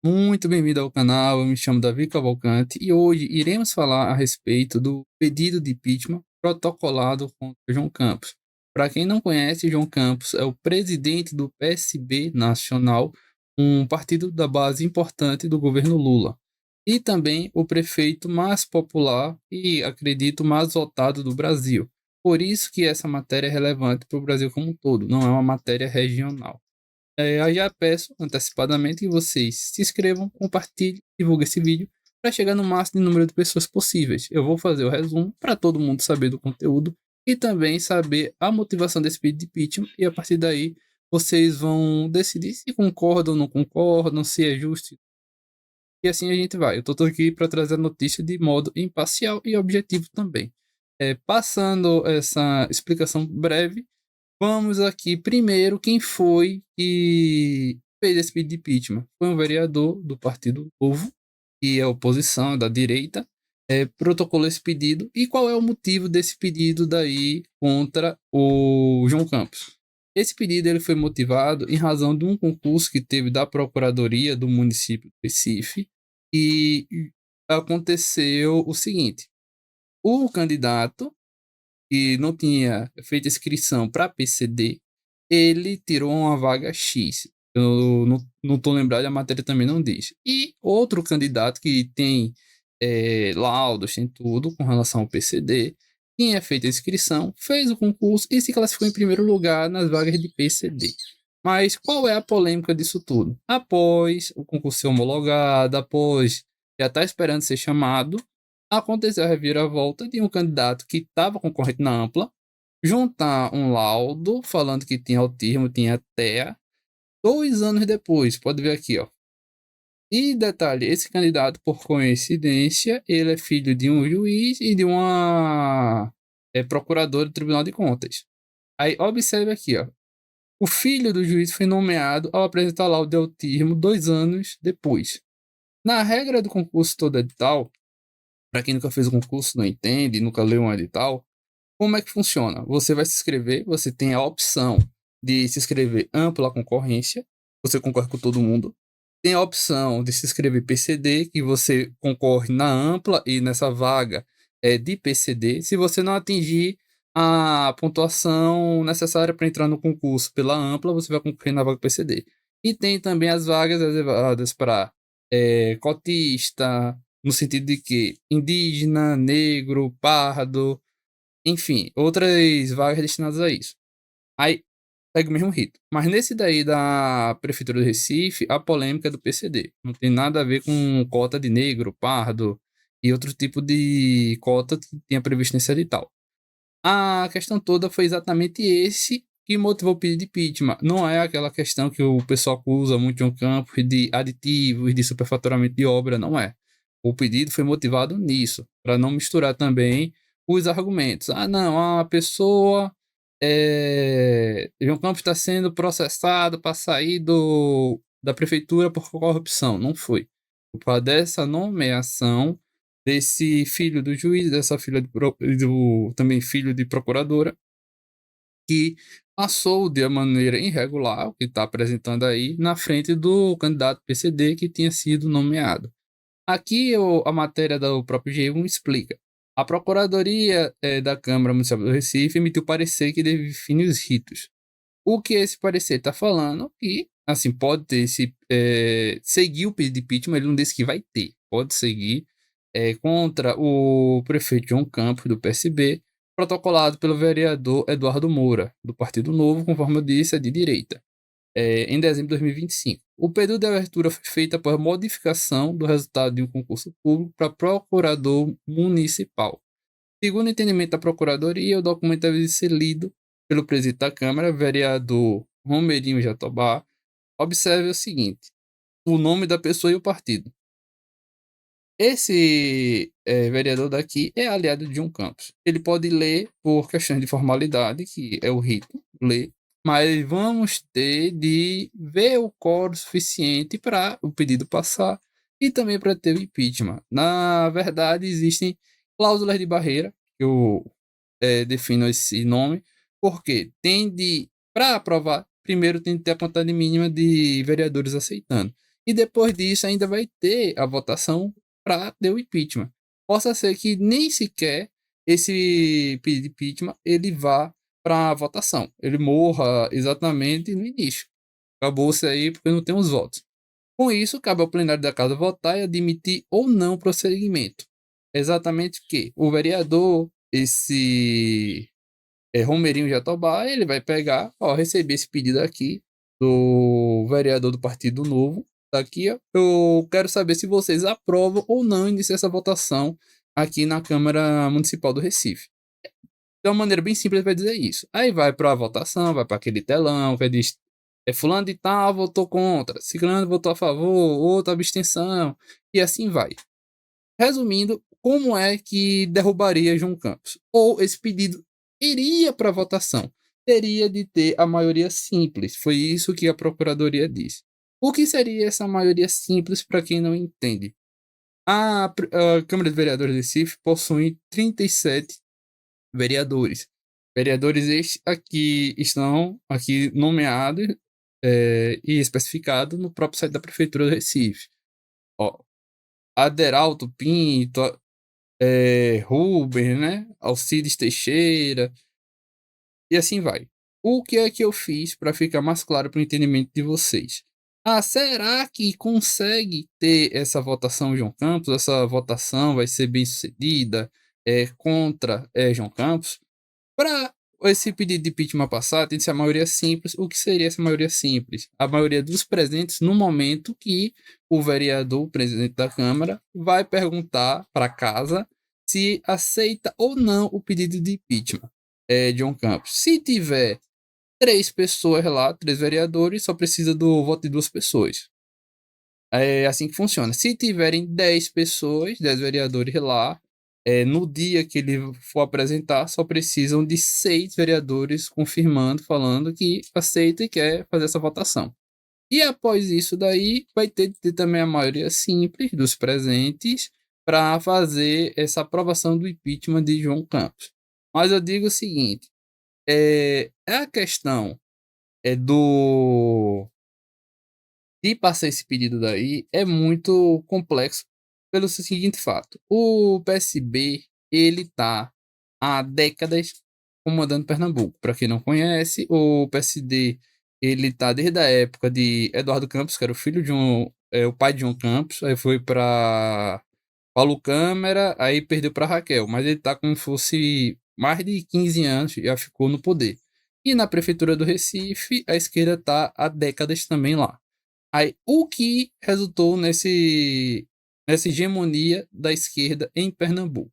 Muito bem-vindo ao canal, eu me chamo Davi Cavalcante e hoje iremos falar a respeito do pedido de impeachment protocolado contra João Campos. Para quem não conhece, João Campos é o presidente do PSB Nacional, um partido da base importante do governo Lula, e também o prefeito mais popular e, acredito, mais votado do Brasil. Por isso que essa matéria é relevante para o Brasil como um todo, não é uma matéria regional. Eu já peço antecipadamente que vocês se inscrevam, compartilhem, divulguem esse vídeo para chegar no máximo de número de pessoas possíveis. Eu vou fazer o resumo para todo mundo saber do conteúdo e também saber a motivação desse pedido de impeachment, e a partir daí vocês vão decidir se concordam ou não concordam, se é justo, e assim a gente vai. Eu estou aqui para trazer a notícia de modo imparcial e objetivo também. Passando essa explicação breve, vamos aqui primeiro quem foi que fez esse pedido de impeachment. Foi um vereador do Partido Novo, que é oposição, da direita, protocolou esse pedido. E qual é o motivo desse pedido daí contra o João Campos? Esse pedido ele foi motivado em razão de um concurso que teve da Procuradoria do município de Recife, e aconteceu o seguinte: o candidato que não tinha feito inscrição para PCD, ele tirou uma vaga X. Eu não estou lembrado, a matéria também não diz. E outro candidato que tem laudos, tem tudo com relação ao PCD, tinha feito a inscrição, fez o concurso e se classificou em primeiro lugar nas vagas de PCD. Mas qual é a polêmica disso tudo? Após o concurso ser homologado, após já estar esperando ser chamado, aconteceu a reviravolta de um candidato que estava concorrente na ampla juntar um laudo falando que tinha autismo, tinha TEA, 2 anos depois, pode ver aqui, ó. E detalhe, esse candidato, por coincidência, ele é filho de um juiz e de uma procuradora do Tribunal de Contas. Aí observe aqui, ó. O filho do juiz foi nomeado ao apresentar laudo de autismo 2 anos depois. Na regra do concurso todo edital, para quem nunca fez o concurso, não entende, nunca leu um edital, como é que funciona? Você vai se inscrever, você tem a opção de se inscrever ampla concorrência, você concorre com todo mundo. Tem a opção de se inscrever PCD, que você concorre na ampla e nessa vaga de PCD. Se você não atingir a pontuação necessária para entrar no concurso pela ampla, você vai concorrer na vaga PCD. E tem também as vagas reservadas para cotista, no sentido de que indígena, negro, pardo, enfim, outras vagas destinadas a isso. Aí segue o mesmo rito. Mas nesse daí da Prefeitura do Recife, a polêmica é do PCD. Não tem nada a ver com cota de negro, pardo e outro tipo de cota que tinha previsto nesse edital. A questão toda foi exatamente esse que motivou o pedido de impeachment. Não é aquela questão que o pessoal acusa muito de um campo de aditivos, de superfaturamento de obra, não é. O pedido foi motivado nisso, para não misturar também os argumentos. Ah, não, a pessoa. João Campos está sendo processado para sair da prefeitura por corrupção. Não foi. Por causa dessa nomeação desse filho do juiz, dessa filha também filho de procuradora, que passou de maneira irregular, o que está apresentando aí, na frente do candidato PCD que tinha sido nomeado. Aqui a matéria do próprio G1 explica. A Procuradoria da Câmara Municipal do Recife emitiu parecer que define os ritos. O que esse parecer está falando que, assim, pode ter seguir o pedido de impeachment, ele não disse que vai ter, pode seguir contra o prefeito João Campos, do PSB, protocolado pelo vereador Eduardo Moura, do Partido Novo, conforme eu disse, é de direita, em dezembro de 2025. O pedido de abertura foi feito após modificação do resultado de um concurso público para procurador municipal. Segundo o entendimento da Procuradoria, o documento deve ser lido pelo presidente da Câmara, vereador Romerinho Jatobá. Observe o seguinte: o nome da pessoa e o partido. Esse vereador daqui é aliado de João Campos. Ele pode ler por questões de formalidade, que é o rito, ler, mas vamos ter de ver o quórum suficiente para o pedido passar e também para ter o impeachment. Na verdade, existem cláusulas de barreira, que eu defino esse nome, porque para aprovar, primeiro tem que ter a quantidade mínima de vereadores aceitando. E depois disso ainda vai ter a votação para ter o impeachment. Possa ser que nem sequer esse pedido de impeachment ele vá para a votação. Ele morra exatamente no início. Acabou-se aí porque não tem os votos. Com isso, cabe ao plenário da Casa votar e admitir ou não o prosseguimento. Exatamente o que o vereador, esse Romerinho Jatobá, ele vai pegar, ó, receber esse pedido aqui do vereador do Partido Novo, tá aqui, ó, eu quero saber se vocês aprovam ou não iniciar essa votação aqui na Câmara Municipal do Recife. De uma maneira bem simples, vai dizer isso. Aí vai para a votação, vai para aquele telão, que diz, fulano de tal votou contra, ciclano votou a favor, outra abstenção, e assim vai. Resumindo, como é que derrubaria João Campos? Ou esse pedido iria para votação? Teria de ter a maioria simples. Foi isso que a Procuradoria disse. O que seria essa maioria simples para quem não entende? A Câmara de Vereadores de Recife possui 37 vereadores. Vereadores estes aqui estão aqui nomeados e especificados no próprio site da Prefeitura do Recife. Ó, Aderalto Pinto, Rubens, né? Alcides Teixeira, e assim vai. O que é que eu fiz para ficar mais claro para o entendimento de vocês? Será que consegue ter essa votação João Campos? Essa votação vai ser bem sucedida contra João Campos? Para esse pedido de impeachment passar, tem que ser a maioria simples. O que seria essa maioria simples? A maioria dos presentes no momento que o vereador, o presidente da Câmara, vai perguntar para casa se aceita ou não o pedido de impeachment de John Campos. Se tiver 3 pessoas lá, 3 vereadores, só precisa do voto de 2 pessoas. É assim que funciona. Se tiverem 10 pessoas, 10 vereadores lá, no dia que ele for apresentar, só precisam de 6 vereadores confirmando, falando que aceita e quer fazer essa votação. E após isso daí, vai ter de ter também a maioria simples dos presentes para fazer essa aprovação do impeachment de João Campos. Mas eu digo o seguinte, a questão do de passar esse pedido daí é muito complexo pelo seguinte fato. O PSB, ele tá há décadas comandando Pernambuco. Para quem não conhece, o PSD, ele tá desde a época de Eduardo Campos, que era o filho de o pai de João Campos, aí foi para Paulo Câmara, aí perdeu para Raquel, mas ele tá como se fosse mais de 15 anos, já ficou no poder. E na prefeitura do Recife, a esquerda tá há décadas também lá. Aí, o que resultou nessa hegemonia da esquerda em Pernambuco?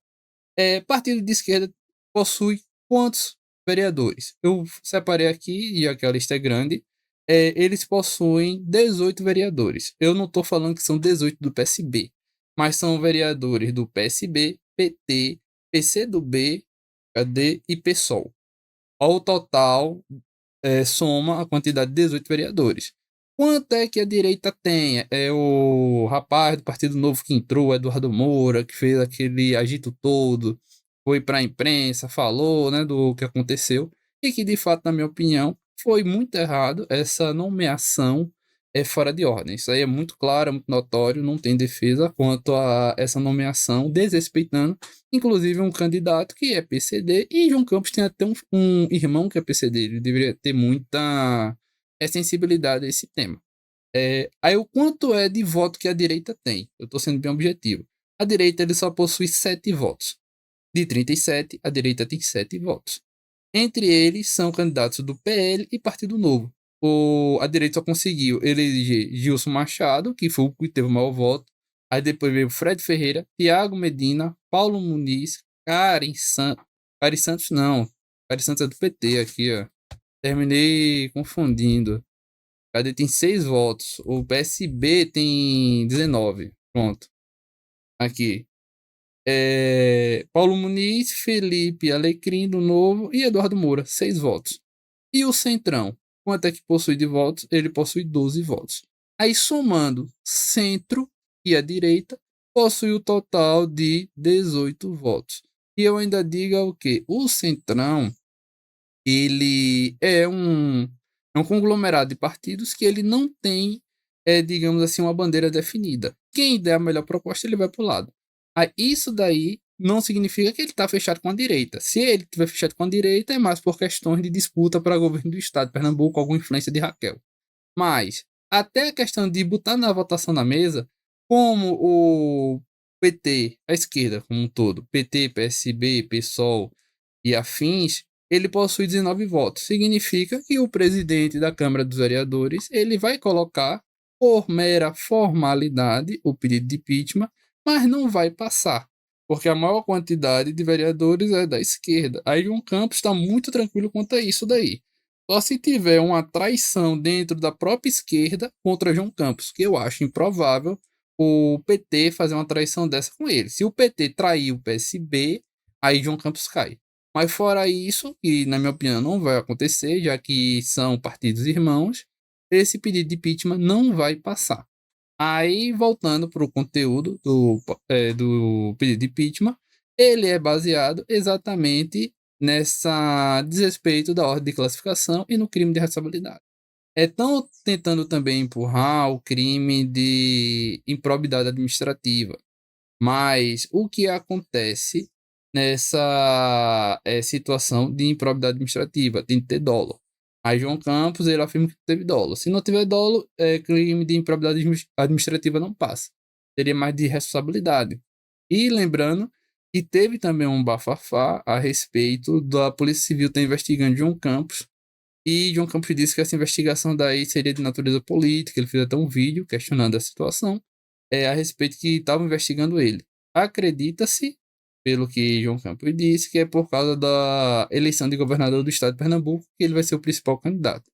Partido de esquerda possui quantos vereadores? Eu separei aqui, e aquela lista é grande. Eles possuem 18 vereadores. Eu não estou falando que são 18 do PSB, mas são vereadores do PSB, PT, PCdoB, KD e PSOL. Ao total, soma a quantidade de 18 vereadores. Quanto é que a direita tem? É o rapaz do Partido Novo que entrou, Eduardo Moura, que fez aquele agito todo, foi para a imprensa, falou, né, do que aconteceu, e que de fato, na minha opinião, foi muito errado essa nomeação fora de ordem. Isso aí é muito claro, é muito notório, não tem defesa quanto a essa nomeação, desrespeitando, inclusive, um candidato que é PCD, e João Campos tem até um irmão que é PCD, ele deveria ter muita sensibilidade a esse tema. Aí o quanto é de voto que a direita tem? Eu estou sendo bem objetivo. A direita ele só possui 7 votos. De 37, a direita tem 7 votos. Entre eles são candidatos do PL e Partido Novo. A direita só conseguiu eleger Gilson Machado, que foi o que teve o maior voto. Aí depois veio Fred Ferreira, Tiago Medina, Paulo Muniz, Karen Santos não. Karen Santos é do PT aqui, ó. Terminei confundindo. Cadê tem 6 votos. O PSB tem 19. Pronto. Aqui. Paulo Muniz, Felipe Alecrim do Novo e Eduardo Moura. 6 votos. E o Centrão? Quanto é que possui de votos? Ele possui 12 votos. Aí somando centro e a direita, possui o total de 18 votos. E eu ainda digo o quê? O Centrão, ele é um conglomerado de partidos que ele não tem digamos assim, uma bandeira definida. Quem der a melhor proposta, ele vai para o lado. Aí, isso daí não significa que ele está fechado com a direita. Se ele estiver fechado com a direita, é mais por questões de disputa para governo do estado de Pernambuco, alguma influência de Raquel. Mas, até a questão de botar na votação na mesa, como o PT, a esquerda como um todo, PT, PSB, PSOL e afins, ele possui 19 votos. Significa que o presidente da Câmara dos Vereadores ele vai colocar, por mera formalidade, o pedido de impeachment, mas não vai passar, porque a maior quantidade de vereadores é da esquerda. Aí João Campos está muito tranquilo quanto a isso daí. Só se tiver uma traição dentro da própria esquerda contra João Campos, que eu acho improvável o PT fazer uma traição dessa com ele. Se o PT trair o PSB, aí João Campos cai. Mas fora isso, que na minha opinião não vai acontecer, já que são partidos irmãos, esse pedido de impeachment não vai passar. Aí, voltando para o conteúdo do pedido de impeachment, ele é baseado exatamente nessa desrespeito da ordem de classificação e no crime de responsabilidade. Estão tentando também empurrar o crime de improbidade administrativa, mas o que acontece nessa situação de improbidade administrativa? Tem que ter dolo. Aí João Campos ele afirma que teve dolo. Se não tiver dolo, crime de improbidade administrativa não passa. Seria mais de responsabilidade. E lembrando que teve também um bafafá a respeito da Polícia Civil estar investigando João Campos. E João Campos disse que essa investigação daí seria de natureza política. Ele fez até um vídeo questionando a situação a respeito que estavam investigando ele. Acredita-se, pelo que João Campos disse, que é por causa da eleição de governador do estado de Pernambuco que ele vai ser o principal candidato.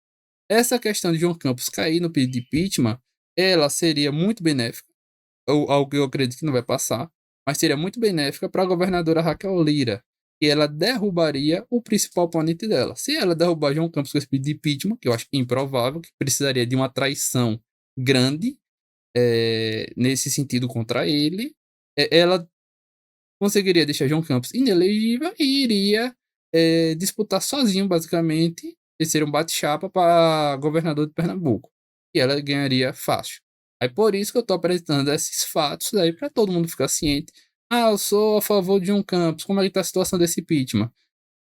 Essa questão de João Campos cair no pedido de impeachment, ela seria muito benéfica, ou algo que eu acredito que não vai passar, mas seria muito benéfica para a governadora Raquel Lira, que ela derrubaria o principal oponente dela. Se ela derrubar João Campos com esse pedido de impeachment, que eu acho improvável, que precisaria de uma traição grande, nesse sentido contra ele, ela conseguiria deixar João Campos inelegível e iria disputar sozinho, basicamente, e ser um bate-chapa para governador de Pernambuco. E ela ganharia fácil. Aí por isso que eu estou apresentando esses fatos aí para todo mundo ficar ciente. Ah, eu sou a favor de João Campos. Como é que está a situação desse impeachment?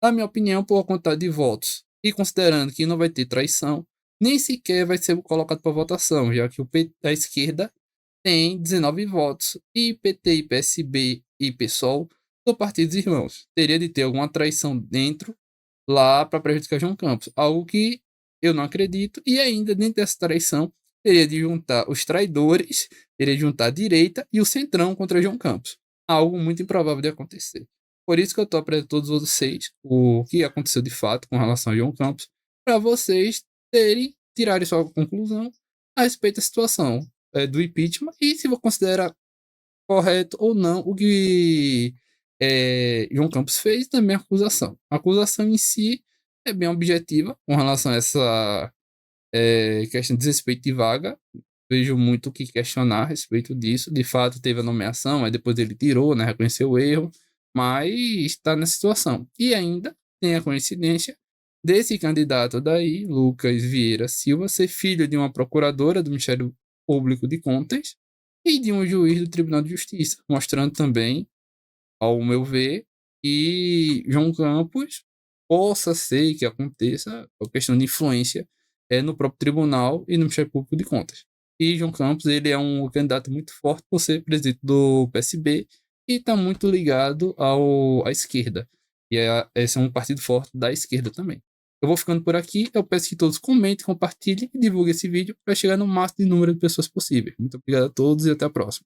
Na minha opinião, por quantidade de votos, e considerando que não vai ter traição, nem sequer vai ser colocado para votação, já que a esquerda tem 19 votos e PT, e PSB e PSOL são partidos irmãos. Teria de ter alguma traição dentro lá para prejudicar João Campos, algo que eu não acredito, e ainda dentro dessa traição teria de juntar os traidores, teria de juntar a direita e o centrão contra João Campos, algo muito improvável de acontecer. Por isso que eu estou apresentando a todos vocês o que aconteceu de fato com relação a João Campos, para vocês tirarem sua conclusão a respeito da situação do impeachment e se vou considerar correto ou não o que João Campos fez e também a acusação. A acusação em si é bem objetiva com relação a essa questão de desrespeito de vaga. Vejo muito o que questionar a respeito disso. De fato, teve a nomeação, mas depois ele tirou, né, reconheceu o erro, mas está nessa situação. E ainda tem a coincidência desse candidato daí, Lucas Vieira Silva, ser filho de uma procuradora do Ministério Público de Contas e de um juiz do Tribunal de Justiça, mostrando também, ao meu ver, que João Campos possa ser que aconteça a questão de influência no próprio tribunal e no Ministério Público de Contas. E João Campos ele é um candidato muito forte por ser presidente do PSB e está muito ligado à esquerda. E esse é um partido forte da esquerda também. Eu vou ficando por aqui. Eu peço que todos comentem, compartilhem e divulguem esse vídeo para chegar no máximo de número de pessoas possível. Muito obrigado a todos e até a próxima.